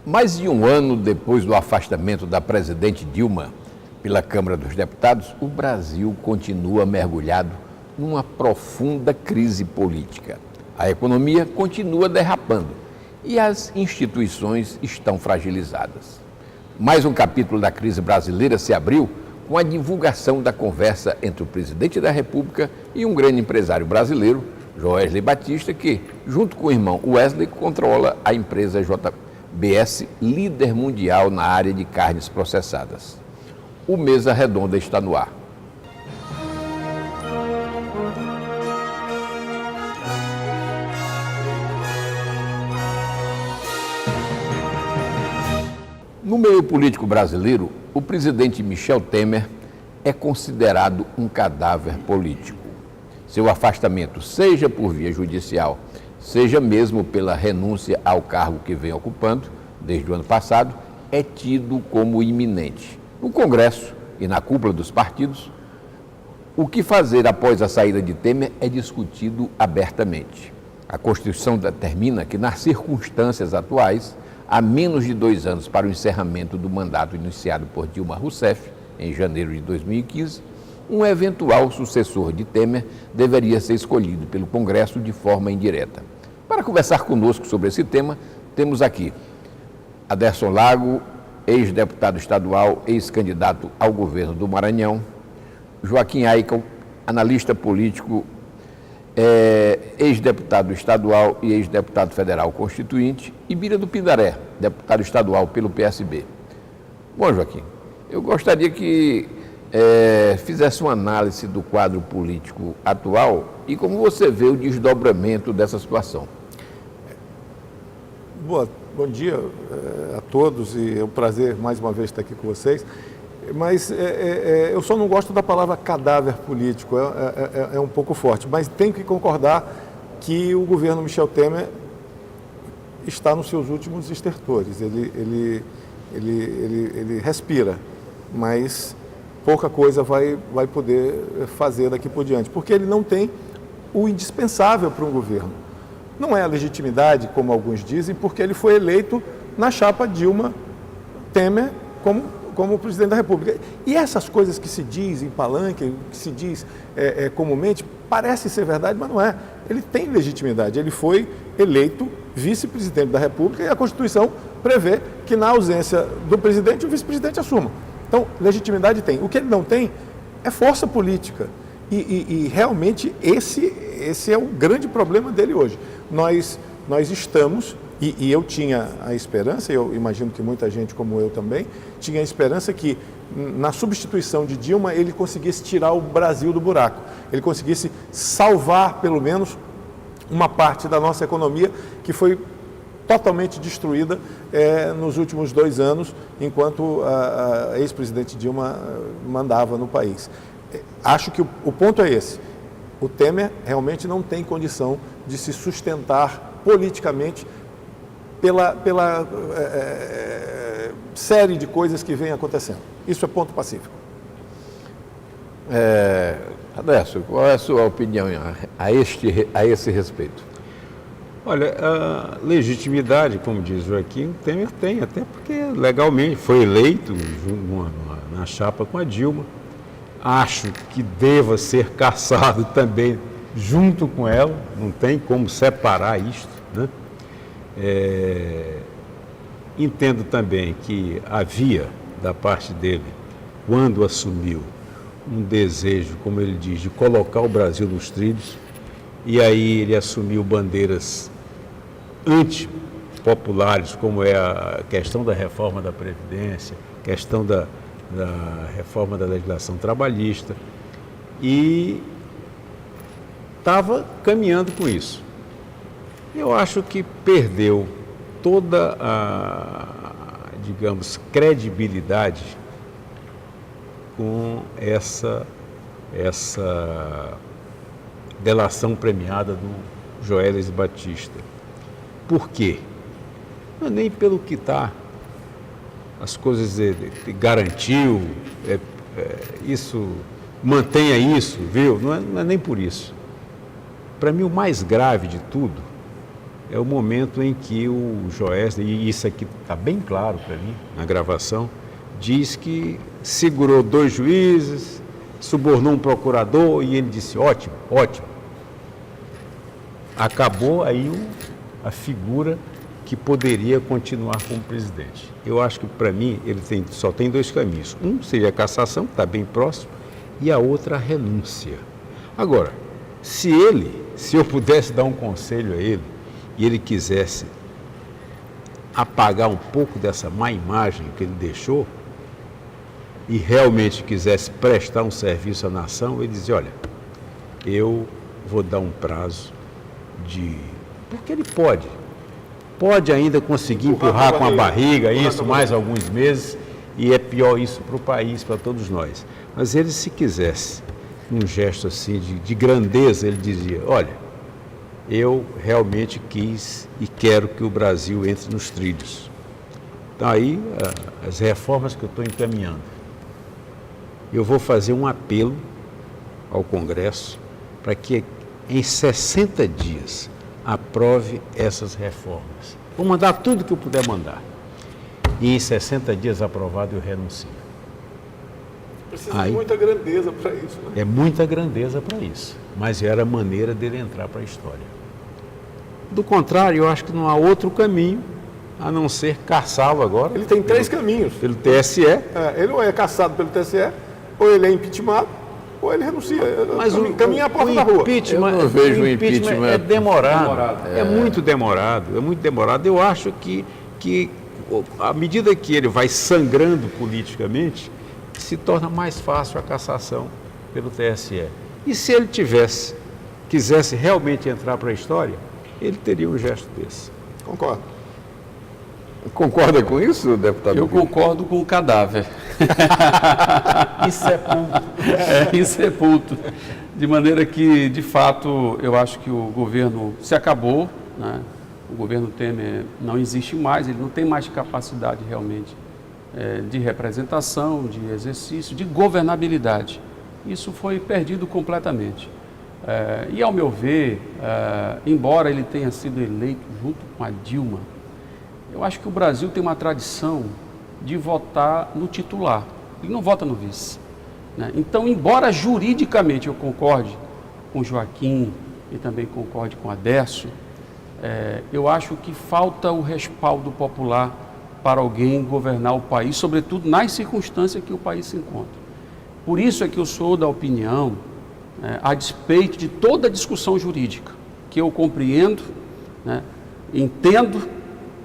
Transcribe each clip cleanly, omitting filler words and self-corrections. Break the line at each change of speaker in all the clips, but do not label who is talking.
Mais de um ano depois do afastamento da presidente Dilma pela Câmara dos Deputados, o Brasil continua mergulhado numa profunda crise política. A economia continua derrapando e as instituições estão fragilizadas. Mais um capítulo da crise brasileira se abriu com a divulgação da conversa entre o presidente da República e um grande empresário brasileiro, Joesley Batista, que, junto com o irmão Wesley, controla a empresa JBS, líder mundial na área de carnes processadas. O Mesa Redonda está no ar. No meio político brasileiro, o presidente Michel Temer é considerado um cadáver político. Seu afastamento, seja por via judicial, seja mesmo pela renúncia ao cargo que vem ocupando desde o ano passado, é tido como iminente. No Congresso e na cúpula dos partidos, o que fazer após a saída de Temer é discutido abertamente. A Constituição determina que, nas circunstâncias atuais, há menos de 2 anos para o encerramento do mandato iniciado por Dilma Rousseff, em janeiro de 2015, um eventual sucessor de Temer deveria ser escolhido pelo Congresso de forma indireta. Para conversar conosco sobre esse tema, temos aqui Aderson Lago, ex-deputado estadual, ex-candidato ao governo do Maranhão, Joaquim Aickel, analista político, ex-deputado estadual e ex-deputado federal constituinte, e Bira do Pindaré, deputado estadual pelo PSB. Bom, Joaquim, eu gostaria que fizesse uma análise do quadro político atual e como você vê o desdobramento dessa situação.
Bom dia a todos e é um prazer mais uma vez estar aqui com vocês. Mas eu só não gosto da palavra cadáver político, é um pouco forte, mas tenho que concordar que o governo Michel Temer está nos seus últimos estertores. Ele respira, mas pouca coisa vai poder fazer daqui por diante, porque ele não tem o indispensável para um governo. Não é a legitimidade, como alguns dizem, porque ele foi eleito na chapa Dilma Temer como presidente da República. E essas coisas que se diz em palanque, que se diz comumente, parece ser verdade, mas não é. Ele tem legitimidade, ele foi eleito vice-presidente da República e a Constituição prevê que na ausência do presidente, o vice-presidente assuma. Então, legitimidade tem. O que ele não tem é força política. E realmente esse é o grande problema dele hoje. Nós estamos... E eu tinha a esperança, eu imagino que muita gente como eu também, tinha a esperança que na substituição de Dilma ele conseguisse tirar o Brasil do buraco, ele conseguisse salvar pelo menos uma parte da nossa economia que foi totalmente destruída nos últimos 2 anos, enquanto a ex-presidente Dilma mandava no país. Acho que o ponto é esse, o Temer realmente não tem condição de se sustentar politicamente pela série de coisas que vem acontecendo. Isso é ponto pacífico.
Aderson, qual é a sua opinião a esse respeito?
Olha, a legitimidade, como diz o Joaquim, o Temer tem, até porque legalmente foi eleito na chapa com a Dilma. Acho que deva ser cassado também junto com ela, não tem como separar isto, né? Entendo também que havia, da parte dele, quando assumiu, um desejo, como ele diz, de colocar o Brasil nos trilhos, e aí ele assumiu bandeiras antipopulares, como é a questão da reforma da Previdência, questão da reforma da legislação trabalhista, e estava caminhando com isso. Eu acho que perdeu toda a, digamos, credibilidade com essa delação premiada do Joesley Batista. Por quê? Não é nem pelo que está, as coisas ele garantiu, isso, mantenha isso, viu? Não é nem por isso. Para mim, o mais grave de tudo é o momento em que o Joesley, e isso aqui está bem claro para mim, na gravação, diz que segurou 2 juízes, subornou um procurador e ele disse, ótimo, ótimo. Acabou aí a figura que poderia continuar como presidente. Eu acho que, para mim, ele só tem 2 caminhos. Um seria a cassação, que está bem próximo, e a outra a renúncia. Agora, se eu pudesse dar um conselho a ele, e ele quisesse apagar um pouco dessa má imagem que ele deixou, e realmente quisesse prestar um serviço à nação, ele dizia, olha, eu vou dar um prazo porque ele pode ainda conseguir empurrar com a barriga isso mais alguns meses, e é pior isso para o país, para todos nós. Mas ele, se quisesse, num gesto assim de grandeza, ele dizia, olha, eu realmente quis e quero que o Brasil entre nos trilhos. Então aí, as reformas que eu estou encaminhando, eu vou fazer um apelo ao Congresso para que em 60 dias aprove essas reformas. Vou mandar tudo que eu puder mandar. E em 60 dias aprovado eu renuncio.
Precisa de muita grandeza para isso, né?
É muita grandeza para isso. Mas era a maneira dele entrar para a história. Do contrário, eu acho que não há outro caminho a não ser caçá-lo agora.
Ele tem 3 caminhos.
Pelo TSE.
Ele ou é cassado pelo TSE, ou ele é impeachmentado, ou ele renuncia.
Mas
caminha a porta da rua.
Eu
não vejo o impeachment.
É demorado. É muito demorado. É muito demorado. Eu acho que à medida que ele vai sangrando politicamente, se torna mais fácil a cassação pelo TSE. E se ele quisesse realmente entrar para a história, ele teria um gesto desse.
Concordo.
Concorda com isso, deputado?
Eu concordo com o cadáver. Insepulto. De maneira que, de fato, eu acho que o governo se acabou, né? O governo Temer não existe mais, ele não tem mais capacidade realmente de representação, de exercício, de governabilidade. Isso foi perdido completamente. E, ao meu ver, embora ele tenha sido eleito junto com a Dilma, eu acho que o Brasil tem uma tradição de votar no titular, ele não vota no vice, né? Então, embora juridicamente eu concorde com Joaquim e também concorde com Aderso, eu acho que falta o respaldo popular para alguém governar o país, sobretudo nas circunstâncias que o país se encontra. Por isso é que eu sou da opinião, a despeito de toda a discussão jurídica, que eu compreendo, né, entendo,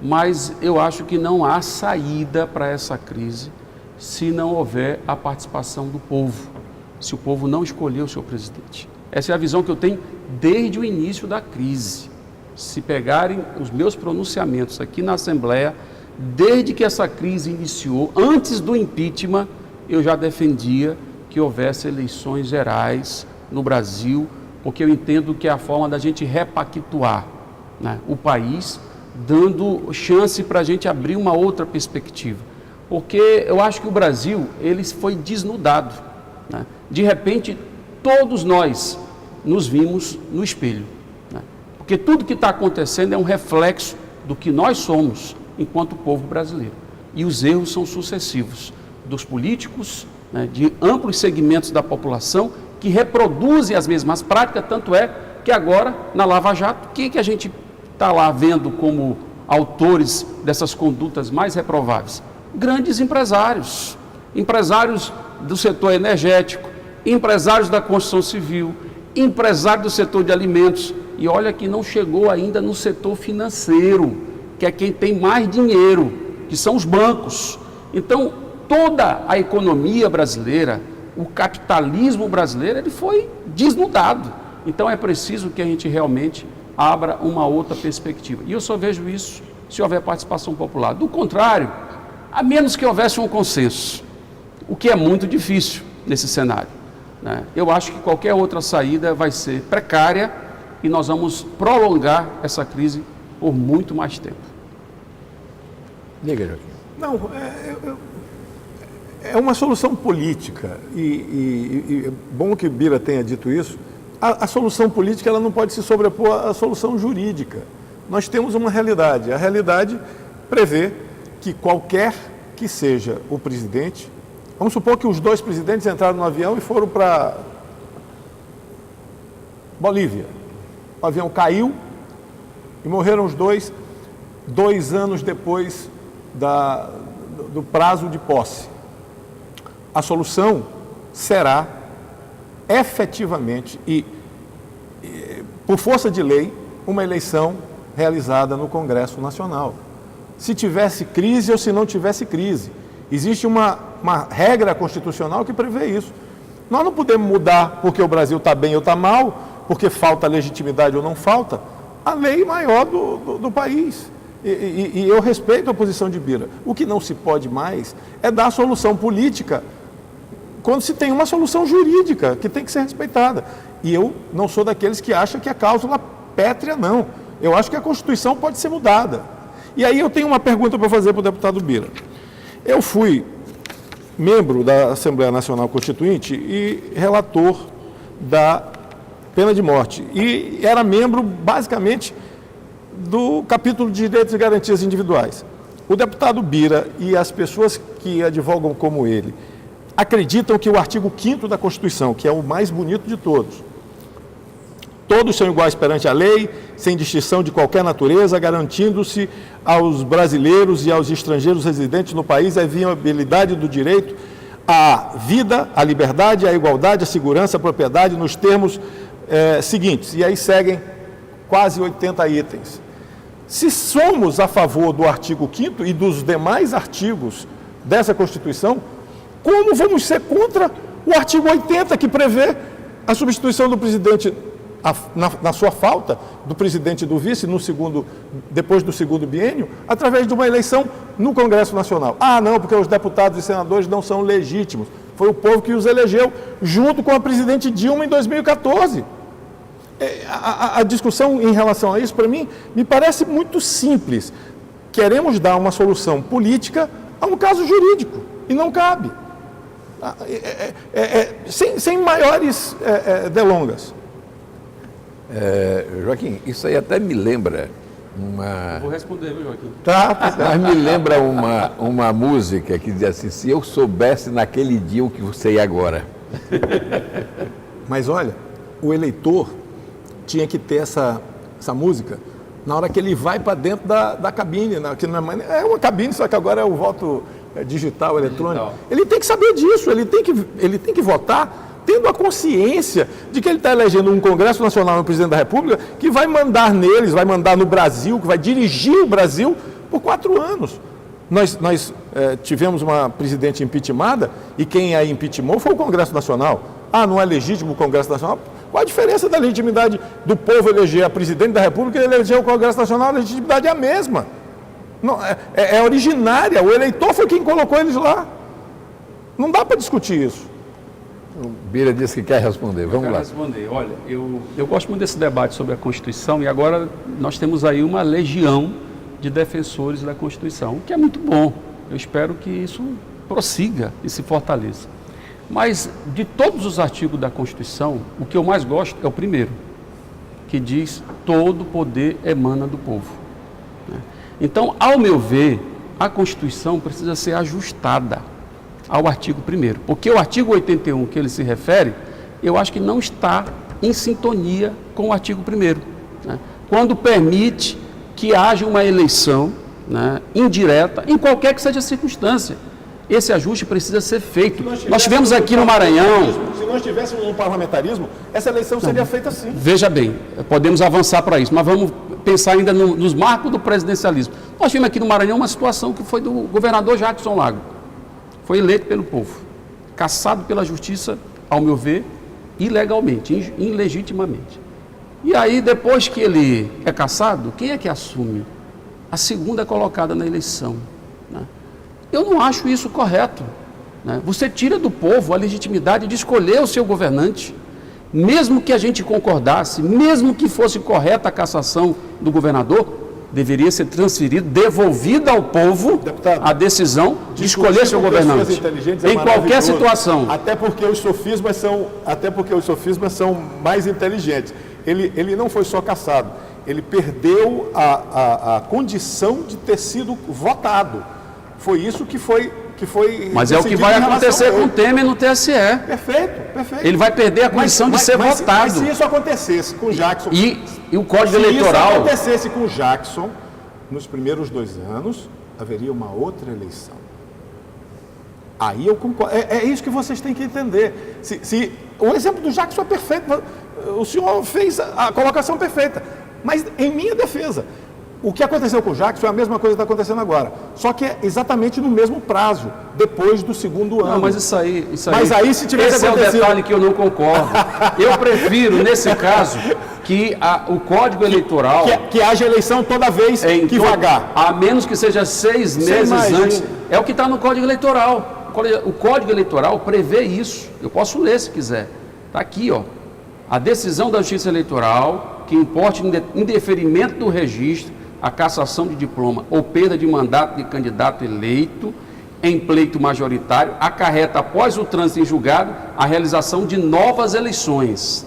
mas eu acho que não há saída para essa crise se não houver a participação do povo, se o povo não escolher o seu presidente. Essa é a visão que eu tenho desde o início da crise. Se pegarem os meus pronunciamentos aqui na Assembleia, desde que essa crise iniciou, antes do impeachment, eu já defendia que houvesse eleições gerais no Brasil, porque eu entendo que é a forma da gente repactuar, né, o país, dando chance para a gente abrir uma outra perspectiva. Porque eu acho que o Brasil, ele foi desnudado, né? De repente, todos nós nos vimos no espelho, né? Porque tudo que está acontecendo é um reflexo do que nós somos enquanto povo brasileiro. E os erros são sucessivos dos políticos, né, de amplos segmentos da população que reproduzem as mesmas práticas, tanto é que agora, na Lava Jato, quem que a gente está lá vendo como autores dessas condutas mais reprováveis? Grandes empresários, empresários do setor energético, empresários da construção civil, empresários do setor de alimentos, e olha que não chegou ainda no setor financeiro, que é quem tem mais dinheiro, que são os bancos. Então, toda a economia brasileira, o capitalismo brasileiro, ele foi desnudado. Então, é preciso que a gente realmente abra uma outra perspectiva. E eu só vejo isso se houver participação popular. Do contrário, a menos que houvesse um consenso, o que é muito difícil nesse cenário, né? Eu acho que qualquer outra saída vai ser precária e nós vamos prolongar essa crise por muito mais tempo.
Diga, Joaquim.
Não, é uma solução política e é bom que Bira tenha dito isso. A solução política ela não pode se sobrepor à solução jurídica. nós temos uma realidade. A realidade prevê que qualquer que seja o presidente, vamos supor que os dois presidentes entraram no avião e foram para Bolívia. O avião caiu e morreram os dois 2 anos depois do prazo de posse. A solução será efetivamente e por força de lei, uma eleição realizada no Congresso Nacional. Se tivesse crise ou se não tivesse crise. Existe uma regra constitucional que prevê isso. Nós não podemos mudar porque o Brasil está bem ou está mal, porque falta legitimidade ou não falta, a lei maior do país. E eu respeito a posição de Bira. O que não se pode mais é dar solução política quando se tem uma solução jurídica que tem que ser respeitada. E eu não sou daqueles que acham que a cláusula pétrea, não. Eu acho que a Constituição pode ser mudada. E aí eu tenho uma pergunta para fazer para o deputado Bira. Eu fui membro da Assembleia Nacional Constituinte e relator da pena de morte. E era membro, basicamente, do capítulo de Direitos e Garantias Individuais. O deputado Bira e as pessoas que advogam como ele acreditam que o artigo 5º da Constituição, que é o mais bonito de todos são iguais perante a lei, sem distinção de qualquer natureza, garantindo-se aos brasileiros e aos estrangeiros residentes no país a inviolabilidade do direito à vida, à liberdade, à igualdade, à segurança, à propriedade, nos termos seguintes. E aí seguem quase 80 itens. Se somos a favor do artigo 5º e dos demais artigos dessa Constituição, como vamos ser contra o artigo 80, que prevê a substituição do presidente, na sua falta, do presidente e do vice, depois do segundo biênio, através de uma eleição no Congresso Nacional? Ah, não, porque os deputados e senadores não são legítimos. Foi o povo que os elegeu, junto com a presidente Dilma em 2014. A discussão em relação a isso, para mim, me parece muito simples. Queremos dar uma solução política a um caso jurídico, e não cabe. Sem maiores delongas.
Joaquim, isso aí até me lembra uma...
Vou responder, viu, Joaquim?
Mas me lembra uma música que diz assim: se eu soubesse naquele dia o que você é agora.
Mas olha, o eleitor tinha que ter essa música na hora que ele vai para dentro da cabine, que não é uma cabine, só que agora é o voto digital, eletrônico. Ele tem que saber disso, ele tem que votar tendo a consciência de que ele está elegendo um Congresso Nacional, um presidente da República, que vai mandar neles, vai mandar no Brasil, que vai dirigir o Brasil por 4 anos. Nós tivemos uma presidente impeachmentada e quem a impeachmentou foi o Congresso Nacional. Ah, não é legítimo o Congresso Nacional? Qual a diferença da legitimidade do povo eleger a presidente da República e eleger o Congresso Nacional? A legitimidade é a mesma. Não, é originária. O eleitor foi quem colocou eles lá. Não dá para discutir isso.
O Bira disse que quer responder. Vamos lá.
Responder. Olha, eu gosto muito desse debate sobre a Constituição e agora nós temos aí uma legião de defensores da Constituição, o que é muito bom. Eu espero que isso prossiga e se fortaleça. Mas de todos os artigos da Constituição, o que eu mais gosto é o primeiro, que diz: todo poder emana do povo. Então, ao meu ver, a Constituição precisa ser ajustada ao artigo 1º, porque o artigo 81 que ele se refere, eu acho que não está em sintonia com o artigo 1º, quando permite que haja uma eleição indireta, em qualquer que seja a circunstância. Esse ajuste precisa ser feito. Nós tivemos aqui no Maranhão...
Se nós tivéssemos um parlamentarismo, essa eleição seria feita assim.
Veja bem, podemos avançar para isso, mas vamos pensar ainda nos marcos do presidencialismo. Nós tivemos aqui no Maranhão uma situação que foi do governador Jackson Lago. Foi eleito pelo povo, cassado pela justiça, ao meu ver, ilegalmente, ilegitimamente. E aí, depois que ele é cassado, quem é que assume? A segunda colocada na eleição. Eu não acho isso correto. Você tira do povo a legitimidade de escolher o seu governante, mesmo que a gente concordasse, mesmo que fosse correta a cassação do governador, deveria ser transferido, devolvida ao povo, deputado, a decisão de escolher seu governante, em qualquer situação.
Até porque os sofismas são mais inteligentes. Ele não foi só cassado, ele perdeu a condição de ter sido votado. Foi isso que foi
Mas é o que vai acontecer com o Temer no TSE.
Perfeito.
Ele vai perder a condição de ser votado.
Mas se isso acontecesse com o Jackson...
E o Código Eleitoral...
Se isso acontecesse com o Jackson, nos primeiros 2 anos, haveria uma outra eleição. Aí eu concordo. É isso que vocês têm que entender. O exemplo do Jackson é perfeito. O senhor fez a colocação perfeita. Mas, em minha defesa, o que aconteceu com o Jackson é a mesma coisa que está acontecendo agora. Só que é exatamente no mesmo prazo, depois do 2º ano.
Não, mas isso aí...
Mas aí, se tivesse
esse
acontecido...
é o detalhe que eu não concordo. Eu prefiro, nesse caso, que o Código Eleitoral...
Que haja eleição toda vez que vagar.
A menos que seja 6 meses antes. É o que está no Código Eleitoral. O Código Eleitoral prevê isso. Eu posso ler se quiser. Está aqui, ó. A decisão da Justiça Eleitoral que importe indeferimento do registro, a cassação de diploma ou perda de mandato de candidato eleito em pleito majoritário, acarreta após o trânsito em julgado a realização de novas eleições,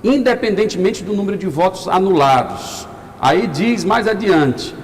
independentemente do número de votos anulados. Aí diz mais adiante,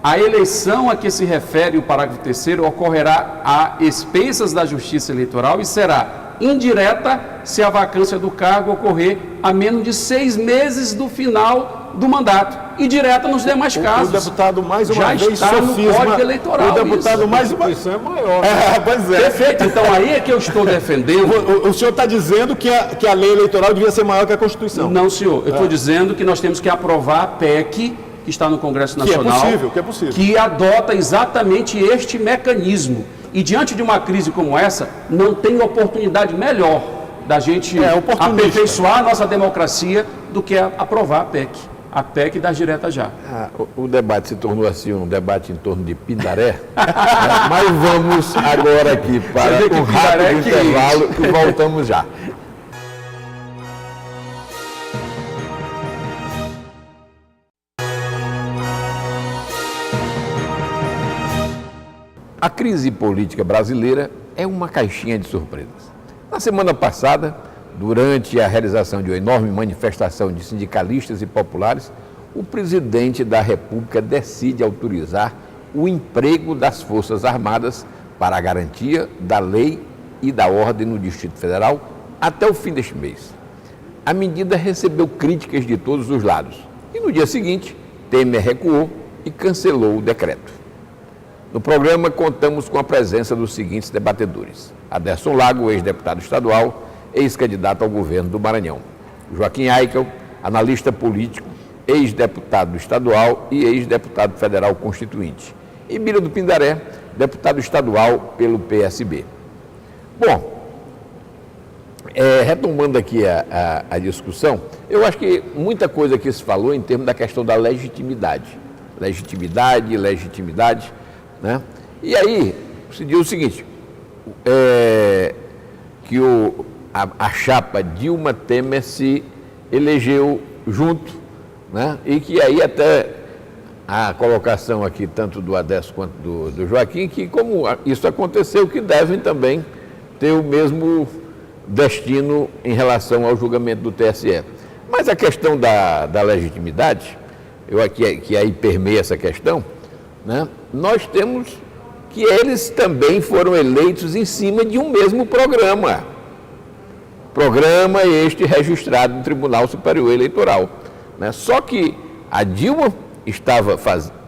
a eleição a que se refere o parágrafo 3º ocorrerá a expensas da Justiça Eleitoral e será indireta se a vacância do cargo ocorrer a menos de 6 meses do final do mandato e direta nos demais casos.
O deputado mais uma
já
vez
está no Código Eleitoral.
O deputado
isso.
mais uma
Isso é maior.
Pois é.
Perfeito. Então aí é que eu estou defendendo.
O senhor está dizendo que a lei eleitoral devia ser maior que a Constituição?
Não, senhor. Eu estou dizendo que nós temos que aprovar a PEC que está no Congresso Nacional,
que é possível,
que adota exatamente este mecanismo. E diante de uma crise como essa, não tem oportunidade melhor da gente aperfeiçoar a nossa democracia do que aprovar a PEC das diretas já.
O debate se tornou assim um debate em torno de Pindaré, mas vamos agora aqui para um rápido intervalo que voltamos já. A crise política brasileira é uma caixinha de surpresas. Na semana passada, durante a realização de uma enorme manifestação de sindicalistas e populares, o presidente da República decide autorizar o emprego das Forças Armadas para a garantia da lei e da ordem no Distrito Federal até o fim deste mês. A medida recebeu críticas de todos os lados e no dia seguinte, Temer recuou e cancelou o decreto. No programa, contamos com a presença dos seguintes debatedores: Aderson Lago, ex-deputado estadual, ex-candidato ao governo do Maranhão; Joaquim Aikel, analista político, ex-deputado estadual e ex-deputado federal constituinte; e Bira do Pindaré, deputado estadual pelo PSB. Bom, retomando aqui a discussão, eu acho que muita coisa que se falou em termos da questão da legitimidade, né? E aí, se diz o seguinte, que a chapa Dilma Temer se elegeu junto, né? E que aí até a colocação aqui, tanto do Aderson quanto do Joaquim, que como isso aconteceu, que devem também ter o mesmo destino em relação ao julgamento do TSE. Mas a questão da legitimidade, que aí permeia essa questão, né? Nós temos que eles também foram eleitos em cima de um mesmo programa este registrado no Tribunal Superior Eleitoral, né? Só que a Dilma estava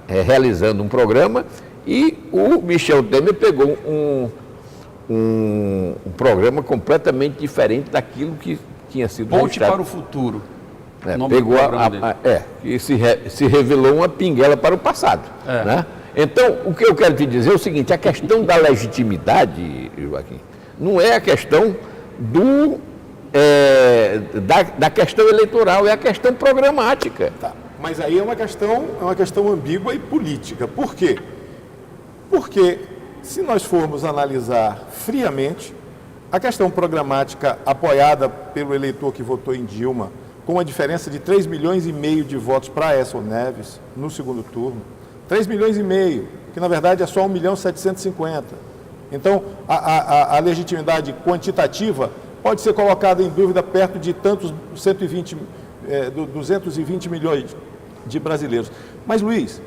realizando um programa e o Michel Temer pegou um programa completamente diferente daquilo que tinha sido
Ponte
registrado.
para o futuro.
Pegou e se revelou uma pinguela para o passado. Né? Então, o que eu quero te dizer é o seguinte: a questão da legitimidade, Joaquim, não é a questão da questão eleitoral, é a questão programática.
Tá. Mas aí é uma questão ambígua e política. Por quê? Porque se nós formos analisar friamente, a questão programática apoiada pelo eleitor que votou em Dilma, com uma diferença de 3,5 milhões de votos para Aécio Neves no segundo turno, 3,5 milhões, que na verdade é só 1.750.000. Então, a legitimidade quantitativa pode ser colocada em dúvida perto de tantos 220 milhões de brasileiros. Mas, Luiz,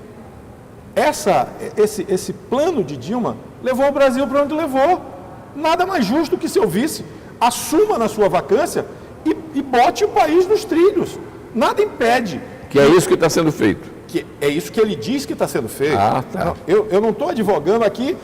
esse plano de Dilma levou o Brasil para onde levou. Nada mais justo que seu vice assuma na sua vacância e bote o país nos trilhos. Nada impede.
Que é isso que está sendo feito.
Que é isso que ele diz que está sendo feito.
Ah, tá.
Eu não estou advogando aqui,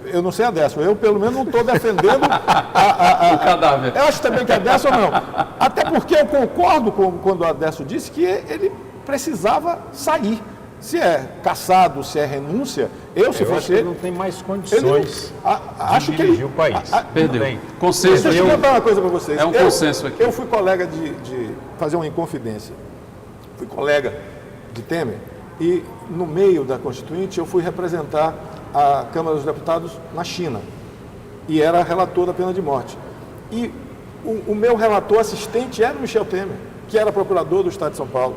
eu não sei a Décio, eu pelo menos não estou defendendo o
cadáver.
Eu acho também que é Décio ou não. Até porque eu concordo com quando a Décio disse que ele precisava sair. Se é cassado, se é renúncia, se
acho
fosse
que
ele...
ele não tem mais condições
acho
de
que
dirigir o país.
Perdeu.
Não tem.
Consenso.
Deixa eu contar uma coisa para vocês.
É um consenso aqui.
Eu fui colega de fazer uma inconfidência. Fui colega de Temer e no meio da Constituinte eu fui representar a Câmara dos Deputados na China e era relator da pena de morte. E o meu relator assistente era o Michel Temer, que era procurador do Estado de São Paulo.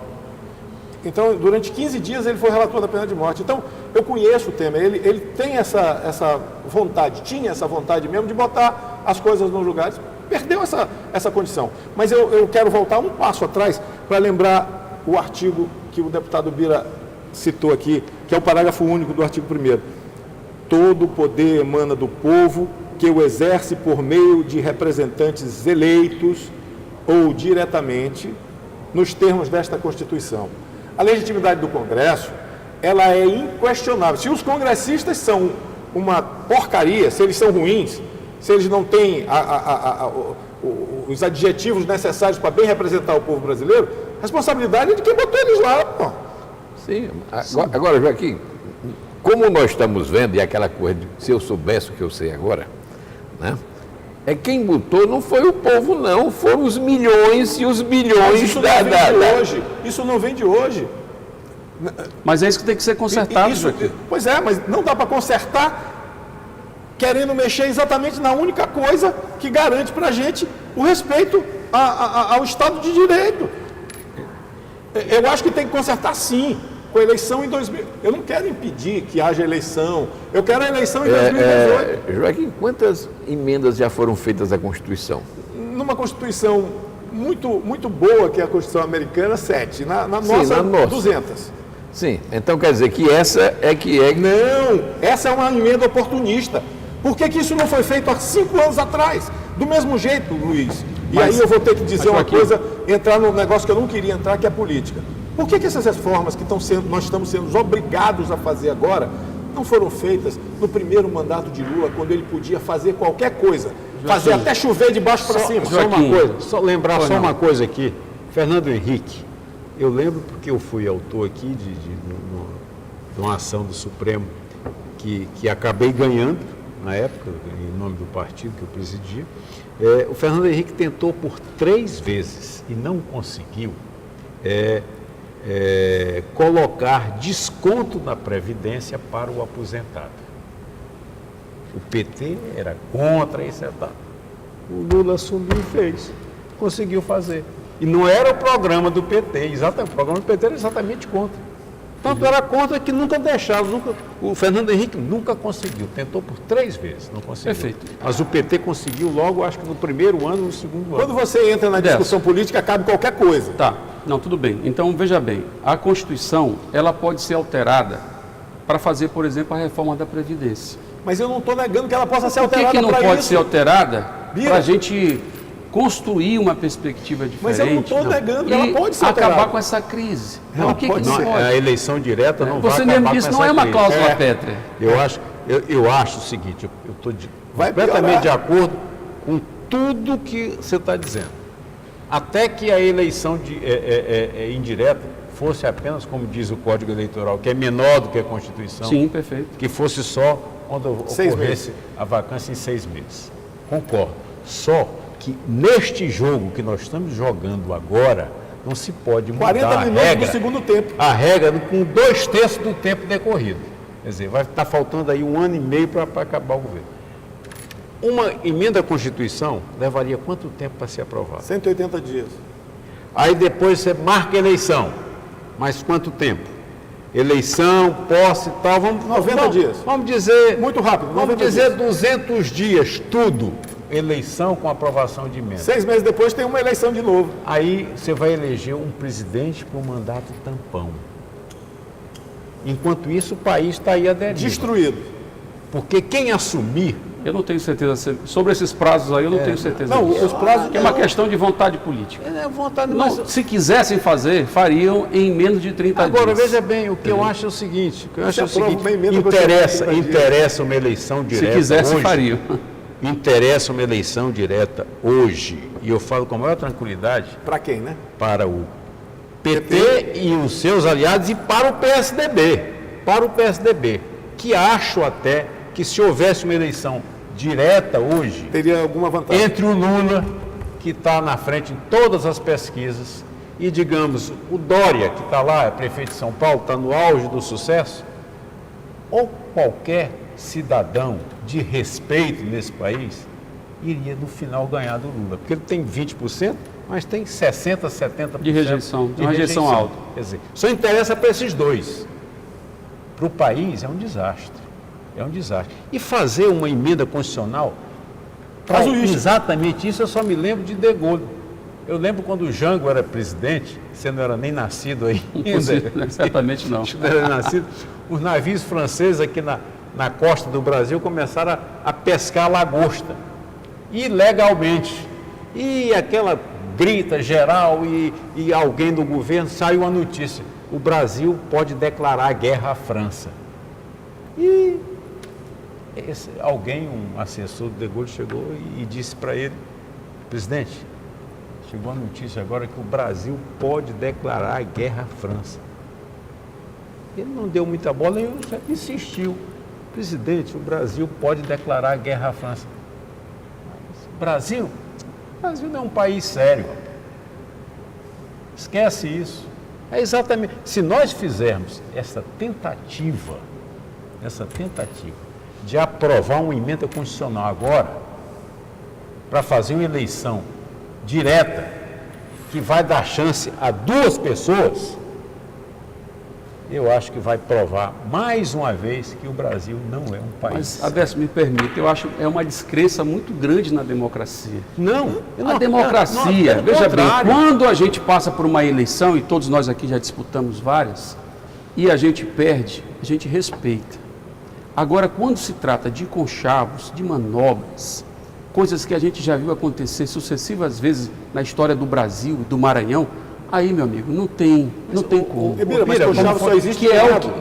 Então, durante 15 dias ele foi relator da pena de morte. Então, eu conheço o Temer, ele tem essa vontade, tinha essa vontade mesmo de botar as coisas nos lugares. Perdeu essa condição. Mas eu quero voltar um passo atrás para lembrar o artigo que o deputado Bira citou aqui, que é o parágrafo único do artigo 1º. Todo o poder emana do povo, que o exerce por meio de representantes eleitos ou diretamente, nos termos desta Constituição. A legitimidade do Congresso, ela é inquestionável. Se os congressistas são uma porcaria, se eles são ruins, se eles não têm os adjetivos necessários para bem representar o povo brasileiro, a responsabilidade é de quem botou eles lá. Pô.
Sim. Agora, Joaquim, como nós estamos vendo, e aquela coisa de se eu soubesse o que eu sei agora, né? É quem botou não foi o povo, não. Foram os milhões e os bilhões
Isso não vem de hoje.
Mas é isso que tem que ser consertado,
Isso,
Joaquim.
pois é, mas não dá para consertar querendo mexer exatamente na única coisa que garante para a gente o respeito ao Estado de Direito. Eu acho que tem que consertar sim, com a eleição em 2000. Eu não quero impedir que haja eleição, eu quero a eleição em 2018.
Joaquim, quantas emendas já foram feitas à Constituição?
Numa Constituição muito boa, que é a Constituição americana, 7. Na nossa, 200.
Sim, então quer dizer que essa é que é...
Não, essa é uma emenda oportunista. Por que isso não foi feito há 5 anos atrás? Do mesmo jeito, Luiz. E aí eu vou ter que dizer uma coisa, entrar num negócio que eu não queria entrar, que é a política. Por que essas reformas que nós estamos sendo obrigados a fazer agora não foram feitas no primeiro mandato de Lula, quando ele podia fazer qualquer coisa? Fazer até chover de baixo para cima.
Só uma coisa aqui. Fernando Henrique, eu lembro porque eu fui autor aqui de uma ação do Supremo que acabei ganhando, na época, em nome do partido que eu presidia. O Fernando Henrique tentou por 3 vezes e não conseguiu colocar desconto na Previdência para o aposentado. O PT era contra isso e tal. O Lula assumiu e fez. Conseguiu fazer. E não era o programa do PT, exatamente. O programa do PT era exatamente contra. Tanto era contra que nunca deixaram. O Fernando Henrique nunca conseguiu. Tentou por 3 vezes, não conseguiu.
Perfeito.
Mas o PT conseguiu logo, acho que no primeiro ano, no segundo ano.
Quando você entra na discussão política, cabe qualquer coisa.
Tá, não, tudo bem. Então, veja bem, a Constituição, ela pode ser alterada para fazer, por exemplo, a reforma da Previdência.
Mas eu não estou negando que ela possa ser
Por
alterada
que não
para
pode
isso?
ser alterada
Bira.
para a gente construir uma perspectiva diferente?
Mas eu não estou negando,
e
ela pode ser
acabar
alterada.
com essa crise.
Ela
Por que
pode
não
ser.
pode?
A eleição direta não vai
Você
acabar
mesmo disse,
com
não
essa
é uma
crise.
cláusula pétrea.
Eu acho o seguinte, eu estou
Vai
completamente
piorar.
de acordo com tudo que você está dizendo. Até que a eleição indireta fosse apenas, como diz o Código Eleitoral, que é menor do que a Constituição,
Sim, perfeito.
que fosse só quando
6
ocorresse a vacância em 6 meses. Concordo. Só que neste jogo que nós estamos jogando agora, não se pode mudar
40
a
minutos
regra.
do segundo tempo.
A regra com 2/3 do tempo decorrido. Quer dizer, vai estar faltando aí 1 ano e meio para acabar o governo. Uma emenda à Constituição levaria quanto tempo para ser aprovada?
180 dias.
Aí depois você marca a eleição. Mas quanto tempo? Eleição, posse e tal.
90 dias.
Vamos dizer...
Muito rápido,
Vamos
90
dizer
dias.
200 dias, tudo. Eleição com aprovação de emenda.
6 meses depois tem uma eleição de novo.
Aí você vai eleger um presidente por mandato tampão. Enquanto isso, o país está aí aderindo.
Destruído.
Porque quem assumir...
Eu não tenho certeza. Sobre esses prazos aí, eu não tenho certeza
Não,
disso.
os prazos...
Que é uma questão de vontade política.
É vontade,
Não,
mas...
se quisessem fazer, fariam em menos de 30
Agora,
dias.
veja bem, o que eu acho é o seguinte,
aprova
interessa uma eleição direta
Se quisesse,
hoje,
fariam.
interessa uma eleição direta hoje, e eu falo com a maior tranquilidade,
Para quem, né?
para o PT e os seus aliados e para o PSDB, que acho até que se houvesse uma eleição direta hoje,
Teria alguma vantagem.
entre o Lula, que está na frente em todas as pesquisas, e, digamos, o Dória, que está lá, é prefeito de São Paulo, está no auge do sucesso, ou qualquer cidadão de respeito nesse país iria, no final, ganhar do Lula. Porque ele tem 20%, mas tem 60%, 70%
De rejeição, uma rejeição alta.
Quer dizer, só interessa para esses dois. Para o país é um desastre. É um desastre. E fazer uma emenda constitucional, para exatamente isso, eu só me lembro de De Gaulle. Eu lembro quando o Jango era presidente, você não era nem nascido aí ainda.
Certamente não.
Não era nascido. Os navios franceses aqui na costa do Brasil começaram a pescar lagosta, ilegalmente. E aquela grita geral e alguém do governo, saiu a notícia, o Brasil pode declarar guerra à França. E alguém, um assessor do De Gaulle, chegou e disse para ele, presidente, chegou a notícia agora que o Brasil pode declarar guerra à França. Ele não deu muita bola e insistiu. Presidente, o Brasil pode declarar guerra à França. Mas, Brasil não é um país sério. Esquece isso. É exatamente. Se nós fizermos essa tentativa de aprovar uma emenda constitucional agora, para fazer uma eleição direta, que vai dar chance a duas pessoas, eu acho que vai provar mais uma vez que o Brasil não é um país.
Mas, Adesso, me permite, eu acho que é uma descrença muito grande na democracia. A democracia, veja bem, quando a gente passa por uma eleição, e todos nós aqui já disputamos várias, e a gente perde, a gente respeita. Agora, quando se trata de conchavos, de manobras, coisas que a gente já viu acontecer sucessivas vezes na história do Brasil e do Maranhão, aí, meu amigo, não tem como.
Mas conchavo só existe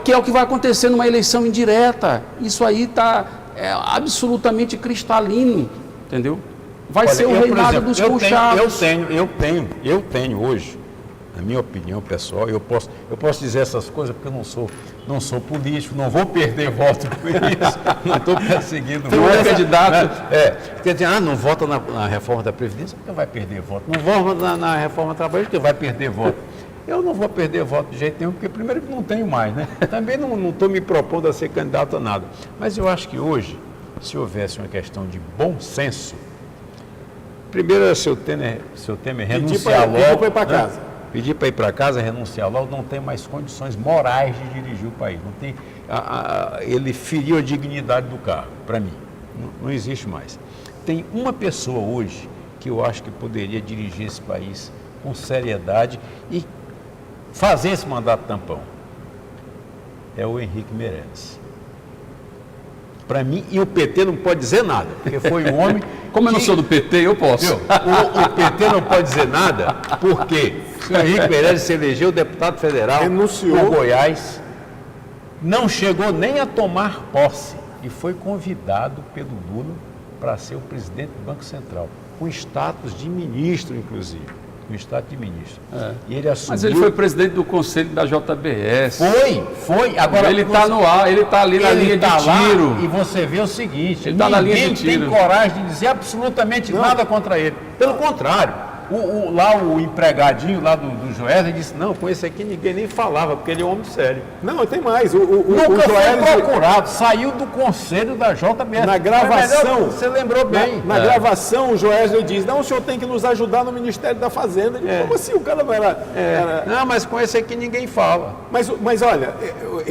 Que é o que vai acontecer numa eleição indireta. Isso aí está absolutamente cristalino, entendeu? Vai ser o reinado dos conchavos.
Eu tenho hoje, na minha opinião pessoal, eu posso dizer essas coisas porque eu não sou político, não vou perder voto com isso, não estou perseguindo.
Não é candidato.
Quer dizer, não vota na reforma da Previdência porque vai perder voto. Não vota na reforma trabalhista porque vai perder voto. Eu não vou perder voto de jeito nenhum, porque primeiro que não tenho mais, né? Também não estou me propondo a ser candidato a nada. Mas eu acho que hoje, se houvesse uma questão de bom senso, primeiro era seu Temer renunciar logo.
Pedir para ir para casa.
Pedir para ir para casa, renunciar logo, não tem mais condições morais de dirigir o país. Não tem, ele feriu a dignidade do cargo, para mim. Não existe mais. Tem uma pessoa hoje que eu acho que poderia dirigir esse país com seriedade e fazer esse mandato tampão. É o Henrique Meirelles. Para mim, e o PT não pode dizer nada, porque foi um homem...
Como eu não sou do PT, eu posso.
O PT não pode dizer nada, porque o Henrique Meirelles se elegeu deputado federal por Goiás, não chegou nem a tomar posse e foi convidado pelo Lula para ser o presidente do Banco Central, com status de ministro, inclusive. Com status de ministro. E ele assumiu...
Mas ele foi presidente do conselho da JBS.
Foi. Agora
ele está no ar, ele está ali na linha de tiro.
E você vê o seguinte,
ele tá na linha de tiro.
Tem coragem de dizer absolutamente nada contra ele. Pelo contrário. O empregadinho lá do Joesley disse, não, com esse aqui ninguém nem falava, porque ele é um homem sério.
Não, tem mais.
Nunca foi procurado, saiu do conselho da JBS.
Na gravação...
Você lembrou bem.
Na gravação, o Joesley diz, não, o senhor tem que nos ajudar no Ministério da Fazenda. Como assim? O cara não era...
Não, mas com esse aqui ninguém fala.
Mas olha,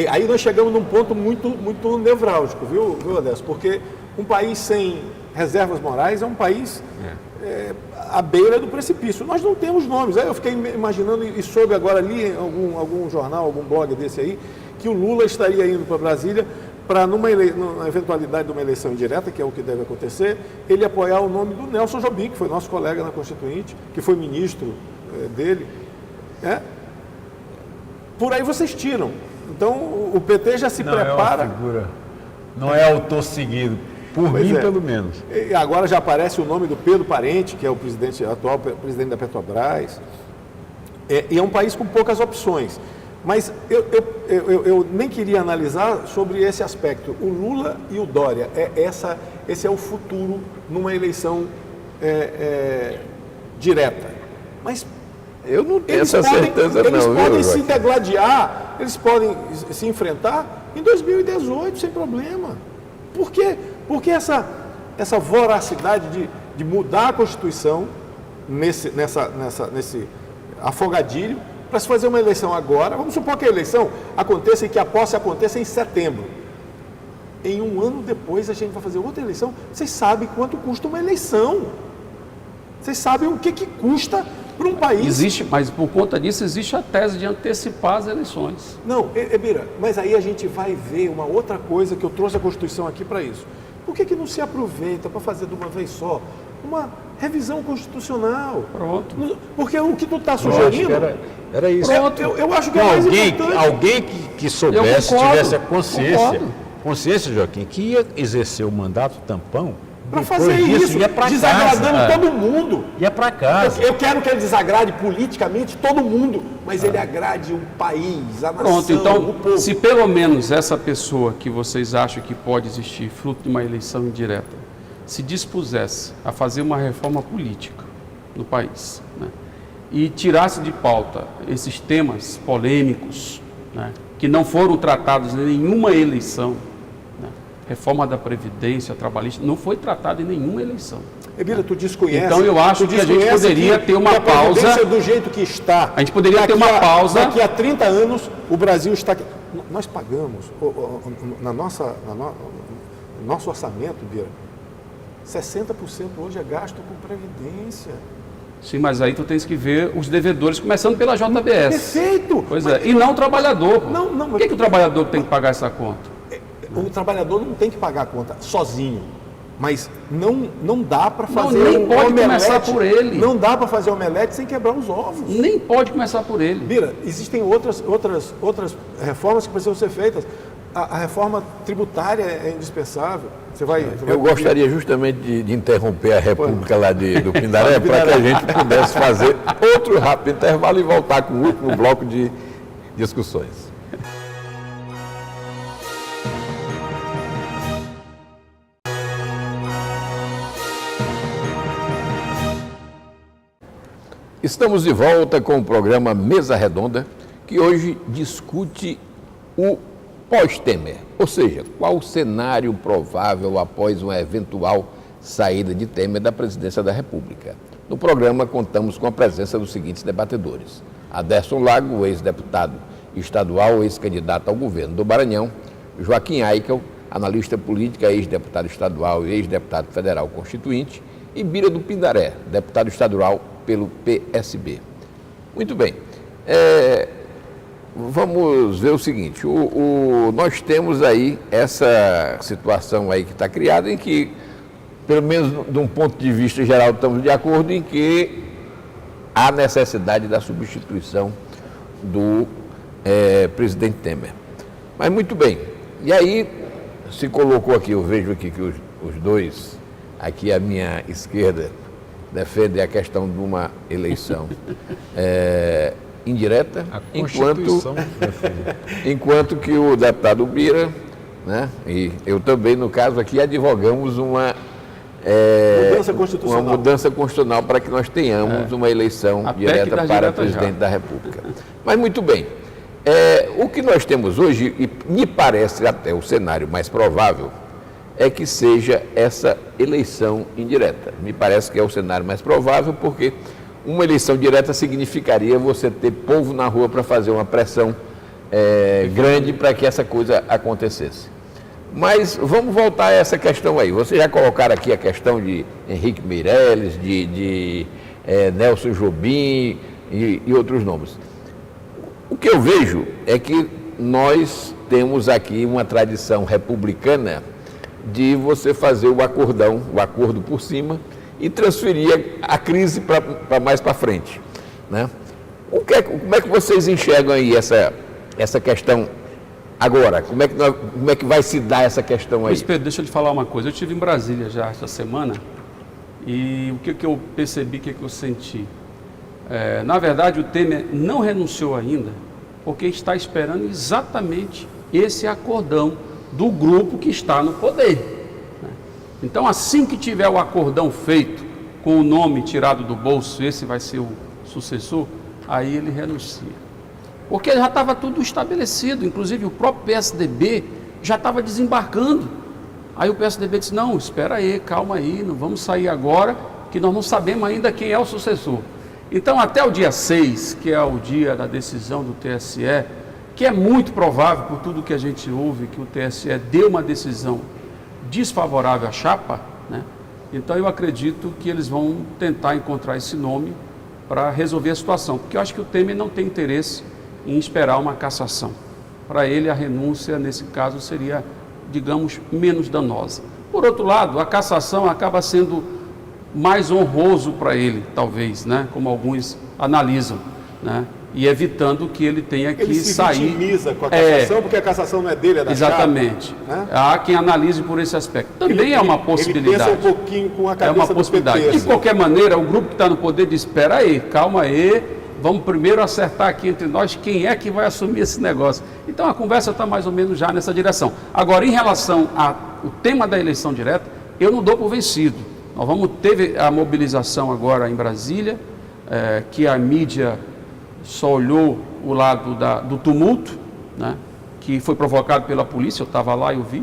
aí nós chegamos num ponto muito nevrálgico, viu, Adesso? Porque um país sem reservas morais é um país... à beira do precipício. Nós não temos nomes. Aí eu fiquei imaginando, e soube agora ali, algum jornal, algum blog desse aí, que o Lula estaria indo para Brasília para, na eventualidade de uma eleição indireta, que é o que deve acontecer, ele apoiar o nome do Nelson Jobim, que foi nosso colega na Constituinte, que foi ministro dele. Por aí vocês tiram. Então, o PT já se prepara...
Não é autor seguido, por mim pelo menos.
E agora já aparece o nome do Pedro Parente, que é o atual presidente da Petrobras. E é um país com poucas opções. Mas eu nem queria analisar sobre esse aspecto. O Lula e o Dória, esse é o futuro numa eleição direta. Mas
eu não tenho essa certeza, não.
Eles podem se degladiar, eles podem se enfrentar em 2018, sem problema. Por quê? Porque essa voracidade de mudar a Constituição nesse afogadilho, para se fazer uma eleição agora, vamos supor que a eleição aconteça e que a posse aconteça em setembro. Em um ano depois a gente vai fazer outra eleição. Vocês sabem quanto custa uma eleição. Vocês sabem o que custa para um país...
Existe, mas por conta disso existe a tese de antecipar as eleições.
Não, Bira, mas aí a gente vai ver uma outra coisa que eu trouxe a Constituição aqui para isso. Por que não se aproveita para fazer de uma vez só uma revisão constitucional?
Pronto.
Porque o que tu está sugerindo...
Era isso.
Pronto. Eu acho que é mais importante.
Alguém que soubesse, tivesse a consciência, Joaquim, que ia exercer o mandato tampão,
para fazer isso, desagradando todo mundo.
Ia para casa.
Eu quero que ele desagrade politicamente todo mundo, mas ele agrade o país, a nação,
Pronto, então,
o povo.
se pelo menos essa pessoa que vocês acham que pode existir, fruto de uma eleição indireta, se dispusesse a fazer uma reforma política no país, né, e tirasse de pauta esses temas polêmicos, né, que não foram tratados em nenhuma eleição, reforma da Previdência trabalhista não foi tratada em nenhuma eleição.
Bira, tu desconhece.
Então eu acho que a gente poderia ter uma pausa.
Do jeito que está.
A gente poderia ter uma pausa.
Daqui a 30 anos o Brasil está. Nós pagamos no nosso orçamento, Bira, 60% hoje é gasto com Previdência.
Sim, mas aí tu tens que ver os devedores, começando pela JBS.
Perfeito!
Pois é, e não o trabalhador. Por que o trabalhador tem que pagar essa conta?
O trabalhador não tem que pagar a conta sozinho, mas não dá para fazer
nem pode começar por ele.
Não dá para fazer omelete sem quebrar os ovos.
Nem pode começar por ele.
Bira, existem outras reformas que precisam ser feitas. A reforma tributária é indispensável.
Eu gostaria justamente de interromper a República lá do Pindaré para que a gente pudesse fazer outro rápido intervalo e voltar com o último bloco de discussões. Estamos de volta com o programa Mesa Redonda, que hoje discute o pós-Temer, ou seja, qual o cenário provável após uma eventual saída de Temer da presidência da República. No programa, contamos com a presença dos seguintes debatedores: Aderson Lago, ex-deputado estadual, ex-candidato ao governo do Maranhão; Joaquim Aikel, analista política, ex-deputado estadual e ex-deputado federal constituinte; e Bira do Pindaré, deputado estadual pelo PSB. Muito bem. Vamos ver o seguinte, nós temos aí essa situação aí que está criada, em que, pelo menos de um ponto de vista geral, estamos de acordo em que há necessidade da substituição do presidente Temer. Mas muito bem, e aí se colocou aqui, eu vejo aqui que os dois, aqui à minha esquerda, defendem a questão de uma eleição indireta, enquanto que o deputado Bira, né, e eu também, no caso aqui, advogamos uma mudança constitucional para que nós tenhamos uma eleição direta para presidente da República. Mas muito bem, o que nós temos hoje, e me parece até o cenário mais provável, é que seja essa eleição indireta. Me parece que é o cenário mais provável, porque uma eleição direta significaria você ter povo na rua para fazer uma pressão grande para que essa coisa acontecesse. Mas vamos voltar a essa questão aí. Vocês já colocaram aqui a questão de Henrique Meirelles, de Nelson Jobim e outros nomes. O que eu vejo é que nós temos aqui uma tradição republicana de você fazer o acordão, o acordo por cima e transferir a crise para mais para frente, né? Como é que vocês enxergam aí essa questão agora? Como é que vai se dar essa questão aí?
Luiz Pedro, deixa eu te falar uma coisa. Eu estive em Brasília já esta semana e o que eu percebi, o que eu senti? Na verdade, o Temer não renunciou ainda, porque está esperando exatamente esse acordão do grupo que está no poder. Então, assim que tiver o acordão feito, com o nome tirado do bolso, esse vai ser o sucessor, aí ele renuncia. Porque já estava tudo estabelecido, inclusive o próprio PSDB já estava desembarcando. Aí o PSDB disse, não, espera aí, calma aí, não vamos sair agora, que nós não sabemos ainda quem é o sucessor. Então, até o dia 6, que é o dia da decisão do TSE, que é muito provável, por tudo que a gente ouve, que o TSE deu uma decisão desfavorável à chapa, né? Então eu acredito que eles vão tentar encontrar esse nome para resolver a situação, porque eu acho que o Temer não tem interesse em esperar uma cassação. Para ele, a renúncia, nesse caso, seria, digamos, menos danosa. Por outro lado, a cassação acaba sendo mais honroso para ele, talvez, né? Como alguns analisam, né? E evitando que ele tenha que
ele se
sair.
vitimiza com a cassação, porque a cassação não é dele, é da
exatamente.
Chapa, né?
Há quem analise por esse aspecto. Também é uma possibilidade.
Ele pensa um pouquinho com a cabeça
é uma possibilidade.
do PT.
De qualquer maneira, o grupo que está no poder diz, espera aí, calma aí, vamos primeiro acertar aqui entre nós quem é que vai assumir esse negócio. Então a conversa está mais ou menos já nessa direção. Agora, em relação ao tema da eleição direta, eu não dou por vencido. Teve a mobilização agora em Brasília, que a mídia só olhou o lado do tumulto, né, que foi provocado pela polícia, eu estava lá e eu vi.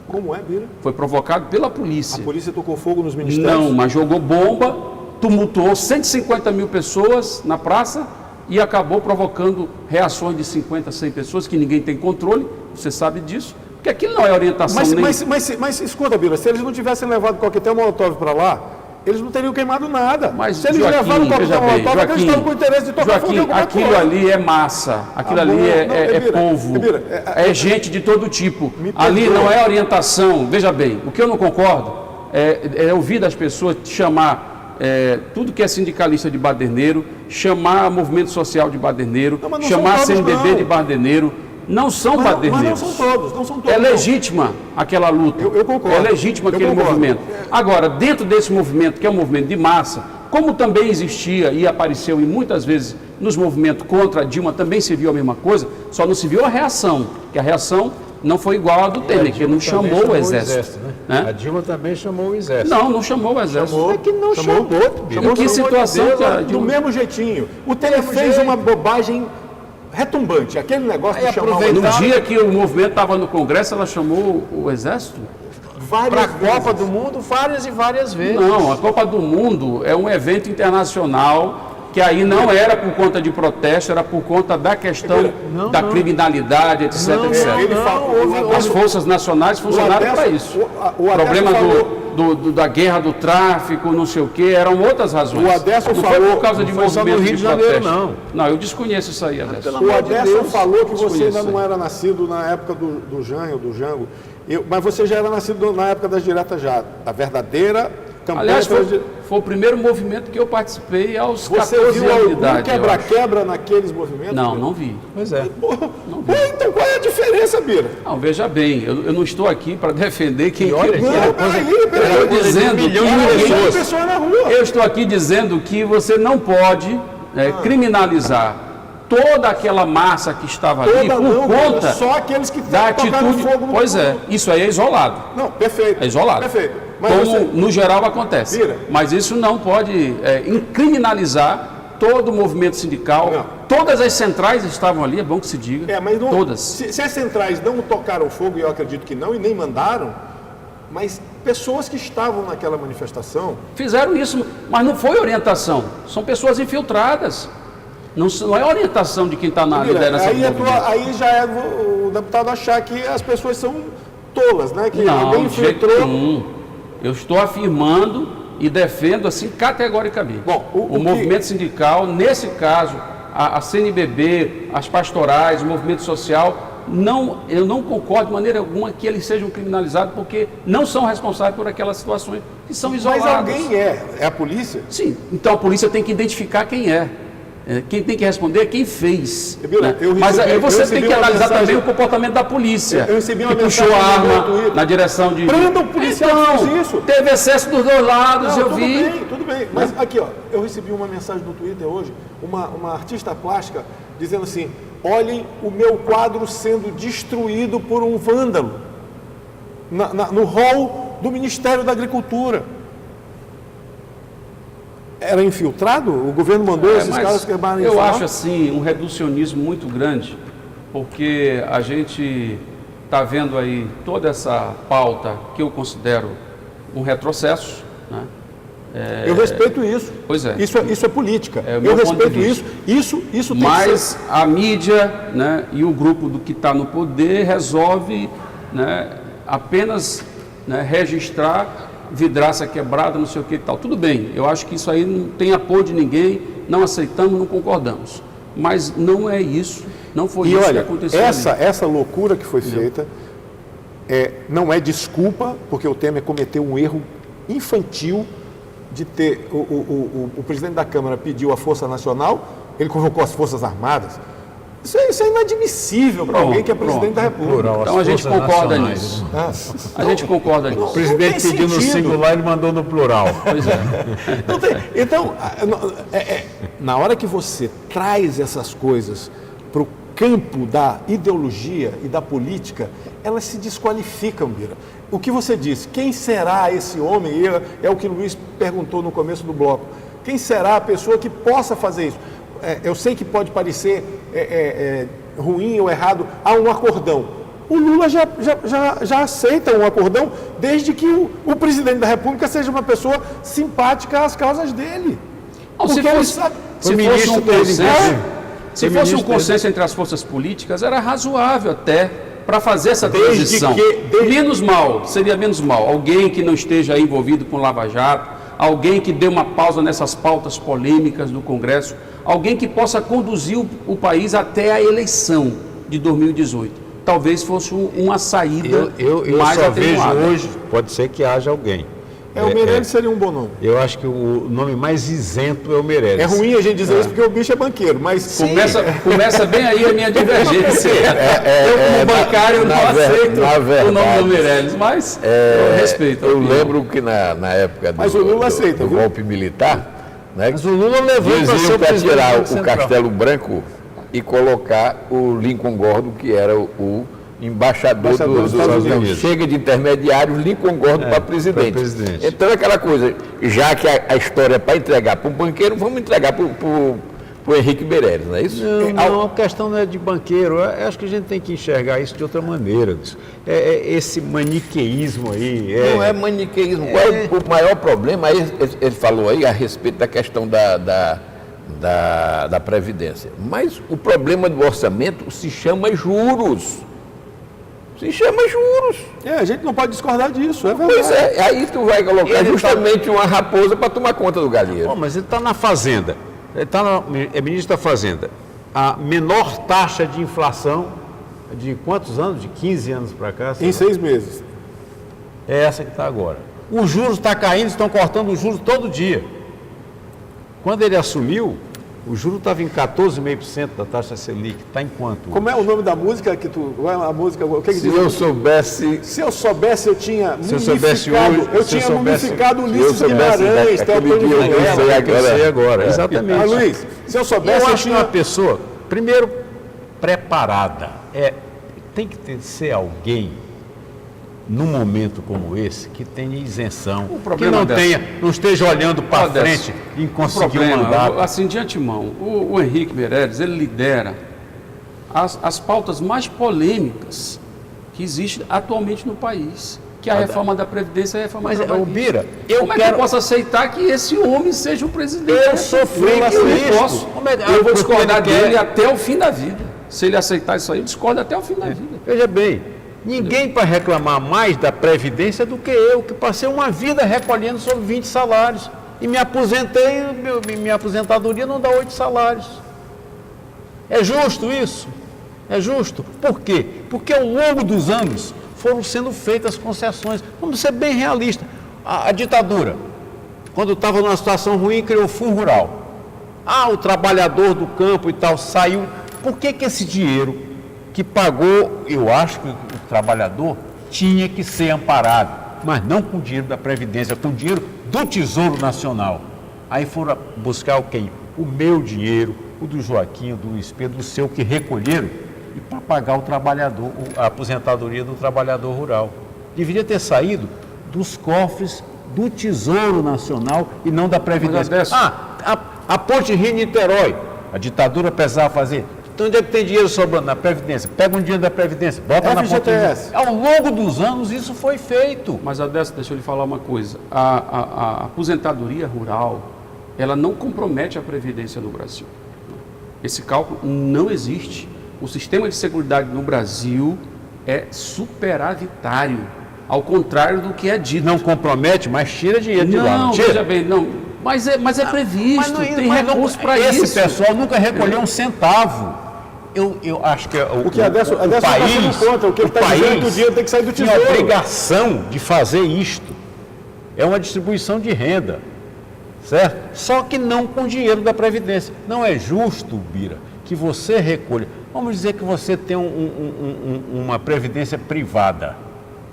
Como é, Bira?
Foi provocado pela polícia.
A polícia tocou fogo nos ministérios?
Não, mas jogou bomba, tumultuou 150 mil pessoas na praça e acabou provocando reações de 50, 100 pessoas, que ninguém tem controle, você sabe disso, porque aquilo não é orientação
Mas escuta, Bira, se eles não tivessem levado coquetel Molotov para lá, eles não teriam queimado nada.
Mas,
se eles
Joaquim,
levaram o coquetel Molotov, eles estavam com interesse de tocar fogo em alguma
aquilo
coisa.
ali é massa, aquilo ali é povo, é gente de todo tipo. Ali não é orientação. Veja bem, o que eu não concordo é ouvir das pessoas chamar tudo que é sindicalista de baderneiro, chamar movimento social de baderneiro, chamar CNBB de baderneiro. Não são baderneiros.
Mas não são todos.
É legítima aquela luta.
Eu concordo.
É legítimo aquele movimento. Agora, dentro desse movimento, que é um movimento de massa, como também existia e apareceu e muitas vezes nos movimentos contra a Dilma também se viu a mesma coisa, só não se viu a reação, que a reação não foi igual à do Temer, que não chamou o exército.
Né? A Dilma também chamou o exército.
Não chamou o exército.
É que não chamou.
Em que situação que a Dilma...
Do mesmo jeitinho. O Temer fez uma bobagem retumbante, aquele negócio de chamar
No dia que o movimento estava no Congresso, ela chamou o Exército?
Para a Copa do Mundo, várias e várias vezes.
Não, a Copa do Mundo é um evento internacional que aí não era por conta de protesto, era por conta da questão da criminalidade, etc, etc. As forças nacionais funcionaram para isso. O problema da guerra do tráfico, não sei o quê, eram outras razões.
O Adesso
não
falou,
foi por causa de movimento
Rio de
Janeiro, não, eu desconheço isso aí, Adesso.
O Adesso falou que você ainda não era nascido na época do Jango, mas você já era nascido na época das diretas já, da verdadeira campanha.
Aliás, foi o primeiro movimento que eu participei aos 14 anos de idade.
Você viu algum quebra-quebra naqueles movimentos?
Não vi.
Pois é.
Então qual é a diferença, Bira?
Não, veja bem, eu não estou aqui para defender quem...
Não, peraí.
Eu dizendo que eu estou aqui dizendo que você não pode criminalizar toda aquela massa que estava ali por conta
só aqueles que
da atitude.
Fogo no
pois é, isso aí é isolado.
Não, perfeito.
É isolado.
Perfeito. Mas
como no geral acontece.
Bira.
Mas isso não pode criminalizar todo o movimento sindical.
Não.
Todas as centrais estavam ali, é bom que se diga.
Mas não,
todas.
Se as centrais não tocaram fogo, e eu acredito que não, e nem mandaram, mas pessoas que estavam naquela manifestação...
Fizeram isso, mas não foi orientação. São pessoas infiltradas. Não é orientação de quem está na liderança do movimento.
Aí já é o deputado achar que as pessoas são tolas, né? Que
não,
alguém
de jeito
infiltrou...
nenhum. Eu estou afirmando e defendo assim categoricamente.
Bom,
o movimento sindical, nesse caso, a CNBB, as pastorais, o movimento social, eu não concordo de maneira alguma que eles sejam criminalizados, porque não são responsáveis por aquelas situações que são isoladas.
Mas alguém é a polícia?
Sim, então a polícia tem que identificar quem é. Quem tem que responder é quem fez. Né? Mas você tem que analisar também o comportamento da polícia.
Eu recebi uma
que puxou a arma na direção de...
Prenda o policial que fez isso.
Teve excesso dos dois lados, eu vi.
Tudo bem. Mas aqui, ó, eu recebi uma mensagem no Twitter hoje, uma artista plástica dizendo assim: olhem o meu quadro sendo destruído por um vândalo no hall do Ministério da Agricultura. Era infiltrado? O governo mandou esses caras queimarem isso?
Eu acho assim um reducionismo muito grande, porque a gente está vendo aí toda essa pauta que eu considero um retrocesso, né?
Eu respeito isso.
Pois é.
Isso é política.
Eu
respeito isso. Isso tem
Mas
que ser...
a mídia, né, e o grupo do que está no poder resolve, né, apenas, né, registrar vidraça quebrada, não sei o que e tal. Tudo bem, eu acho que isso aí não tem apoio de ninguém, não aceitamos, não concordamos. Mas não é isso, não foi isso que aconteceu.
Essa loucura que foi feita não é desculpa, porque o Temer cometeu um erro infantil de ter... O presidente da Câmara pediu a Força Nacional, ele convocou as Forças Armadas. Isso é inadmissível para alguém que é presidente da República.
Então a gente concorda nisso. A gente concorda nisso.
O presidente pediu no singular, ele mandou no plural.
Pois é.
Então, na hora que você traz essas coisas para o campo da ideologia e da política, elas se desqualificam, Bira. O que você disse, quem será esse homem? É o que o Luiz perguntou no começo do bloco. Quem será a pessoa que possa fazer isso? Eu sei que pode parecer ruim ou errado, há um acordão. O Lula já aceita um acordão desde que o presidente da República seja uma pessoa simpática às causas dele.
Se fosse um consenso entre as forças políticas, era razoável até para fazer essa transição. Seria menos mal. Alguém que não esteja envolvido com Lava Jato, alguém que dê uma pausa nessas pautas polêmicas do Congresso, alguém que possa conduzir o país até a eleição de 2018. Talvez fosse uma saída mais
só
atenuada.
Vejo hoje, pode ser que haja alguém.
O Meirelles seria um bom nome.
Eu acho que o nome mais isento é o Meirelles.
É ruim a gente dizer isso porque o bicho é banqueiro, mas
começa bem aí a minha divergência. Eu, como bancário, não aceito o nome do Meirelles, mas eu respeito.
Eu lembro que na época do golpe militar, né,
mas o Lula levou
para tirar o Castelo Branco e colocar o Lincoln Gordon, que era o embaixador dos Estados Unidos. Chega de intermediário, Lincoln Gordon para presidente. Então, aquela coisa, já que a história é para entregar para um banqueiro, vamos entregar para o Henrique Meirelles, não é isso?
Não, a questão não é de banqueiro. Eu acho que a gente tem que enxergar isso de outra maneira. Esse maniqueísmo aí.
Não é maniqueísmo. Qual é o maior problema? Ele falou aí a respeito da questão da Previdência. Mas o problema do orçamento se chama juros. Se chama juros.
A gente não pode discordar disso, é verdade.
Pois é, aí tu vai colocar justamente uma raposa para tomar conta do galinheiro.
Mas ele está na Fazenda, é ministro da Fazenda. A menor taxa de inflação de quantos anos? De 15 anos para cá?
Em 6 meses.
É essa que está agora. Os juros estão caindo, estão cortando os juros todo dia. Quando ele assumiu, o juro estava em 14,5% da taxa Selic. Está em quanto?
Como é o nome da música que tu... A música, o que diz?
Se eu soubesse...
Se eu soubesse, eu tinha
mumificado. Se eu soubesse hoje...
Eu tinha mumificado Ulisses Guimarães,
Teotônio Vilela. Eu sei agora. Exatamente.
Mas, Luiz, se eu soubesse,
eu acho que uma pessoa, primeiro, preparada. Tem que ser alguém, num momento como esse, que tenha isenção, que não esteja olhando para frente em conseguir um mandato.
Assim, de antemão, o Henrique Meirelles, ele lidera as pautas mais polêmicas que existem atualmente no país, que é a reforma da Previdência e a reforma da Trabalhista.
Bira,
como é que eu posso aceitar que esse homem seja o presidente?
Eu sofri com isso.
Eu vou discordar dele até o fim da vida. Se ele aceitar isso aí, eu discordo até o fim da vida.
Veja bem, ninguém vai reclamar mais da Previdência do que eu, que passei uma vida recolhendo sobre 20 salários. E me aposentei, minha aposentadoria não dá 8 salários. É justo isso? É justo. Por quê? Porque ao longo dos anos foram sendo feitas concessões. Vamos ser bem realistas. A ditadura, quando estava numa situação ruim, criou o Fundo Rural. O trabalhador do campo e tal saiu. Por que esse dinheiro que pagou, eu acho que o trabalhador tinha que ser amparado, mas não com o dinheiro da Previdência, com o dinheiro do Tesouro Nacional. Aí foram buscar quem? O meu dinheiro, o do Joaquim, o do Luiz Pedro, o seu, que recolheram, e para pagar o trabalhador, a aposentadoria do trabalhador rural. Deveria ter saído dos cofres do Tesouro Nacional e não da Previdência. A ponte Rio-Niterói, a ditadura precisava fazer. Então, onde é que tem dinheiro sobrando? Na Previdência. Pega um dinheiro da Previdência, bota na
FGTS.
Ao longo dos anos, isso foi feito.
Mas, Adesso, deixa eu lhe falar uma coisa. A aposentadoria rural, ela não compromete a Previdência no Brasil. Esse cálculo não existe. O sistema de seguridade no Brasil é superavitário, ao contrário do que é dito.
Não compromete, mas tira dinheiro de lá.
Não, veja bem, não. Mas é previsto, tem recurso para isso.
Esse pessoal nunca recolheu um centavo. Eu acho que
o que Adesso está sendo contra, o que ele está dizendo é que o dinheiro tem que sair do Tesouro.
Tem a obrigação de fazer isto. É uma distribuição de renda, certo? Só que não com dinheiro da Previdência. Não é justo, Bira, que você recolha. Vamos dizer que você tem uma previdência privada.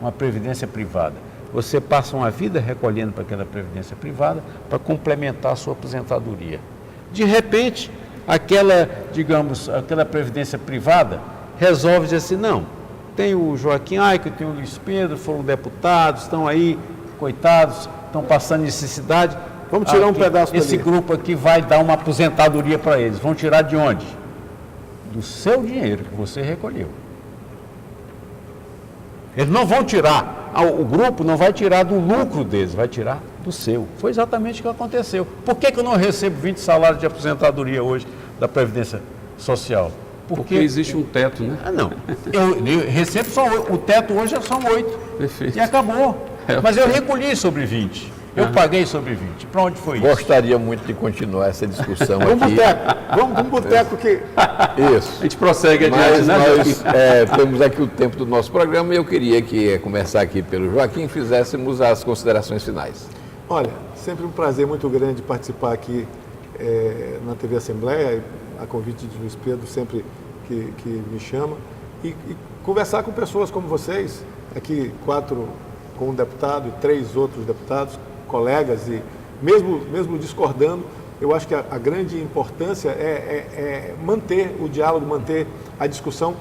Uma previdência privada. Você passa uma vida recolhendo para aquela previdência privada para complementar a sua aposentadoria. De repente, aquela previdência privada resolve dizer assim, não, tem o Joaquim Aico, tem o Luiz Pedro, foram deputados, estão aí, coitados, estão passando necessidade.
Vamos tirar um pedaço
Esse
dali.
grupo aqui vai dar uma aposentadoria para eles. Vão tirar de onde? Do seu dinheiro que você recolheu. Eles não vão tirar, o grupo não vai tirar do lucro deles, vai tirar do seu. Foi exatamente o que aconteceu. Por que eu não recebo 20 salários de aposentadoria hoje da Previdência Social?
Porque existe um teto, né?
Não. Eu recebo só 8. O teto hoje são 8.
Perfeito.
E acabou. Mas eu recolhi sobre 20. Eu paguei sobre 20. Para onde foi isso?
Gostaria muito de continuar essa discussão aqui.
Vamos para um boteco que...
Isso.
A gente prossegue adiante,
Mas
né?
nós temos aqui o tempo do nosso programa e eu queria que, começar aqui pelo Joaquim, fizéssemos as considerações finais.
Olha, sempre um prazer muito grande participar aqui na TV Assembleia, a convite de Luiz Pedro, sempre que me chama, e conversar com pessoas como vocês, aqui 4 com um deputado e 3 outros deputados, colegas, e mesmo discordando, eu acho que a grande importância é manter o diálogo, manter a discussão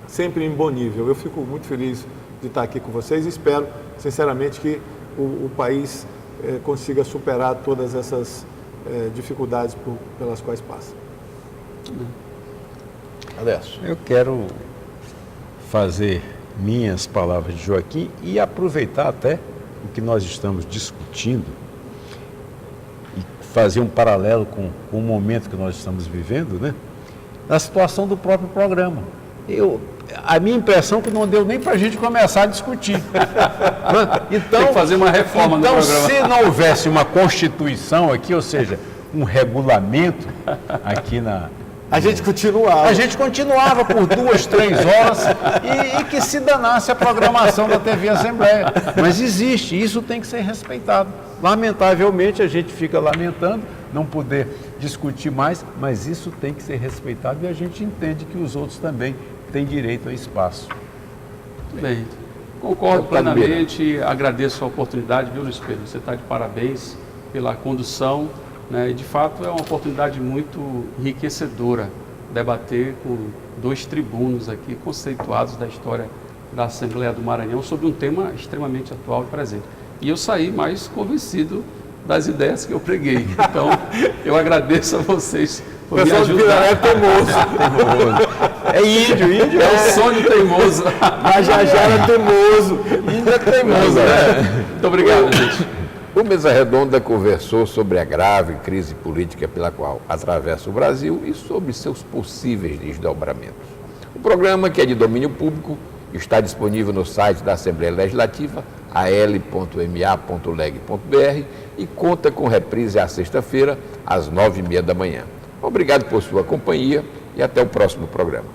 sempre em bom nível. Eu fico muito feliz de estar aqui com vocês e espero, sinceramente, que o país consiga superar todas essas dificuldades pelas quais passa.
Adesso.
Eu quero fazer minhas palavras de Joaquim e aproveitar até o que nós estamos discutindo e fazer um paralelo com o momento que nós estamos vivendo, né? Na situação do próprio programa. A minha impressão é que não deu nem para a gente começar a discutir. Então,
tem que fazer uma reforma no programa.
Se não houvesse uma constituição aqui, ou seja, um regulamento aqui
A gente continuava.
A gente continuava por 2, 3 horas e que se danasse a programação da TV Assembleia. Mas existe, isso tem que ser respeitado. Lamentavelmente, a gente fica lamentando não poder discutir mais, mas isso tem que ser respeitado e a gente entende que os outros também têm direito a espaço.
Muito bem. Concordo plenamente, agradeço a oportunidade, viu, Luiz Pedro? Você está de parabéns pela condução. E, de fato, é uma oportunidade muito enriquecedora debater com 2 tribunos aqui conceituados da história da Assembleia do Maranhão sobre um tema extremamente atual e presente. E eu saí mais convencido das ideias que eu preguei. Então, eu agradeço a vocês por me ajudar.
É teimoso.
É índio.
É o sonho teimoso.
Mas já era teimoso.
Índio é teimoso, né?
Muito obrigado, gente.
O Mesa Redonda conversou sobre a grave crise política pela qual atravessa o Brasil e sobre seus possíveis desdobramentos. O programa, que é de domínio público, está disponível no site da Assembleia Legislativa, al.ma.leg.br, e conta com reprise à sexta-feira, às 9h30 da manhã. Obrigado por sua companhia e até o próximo programa.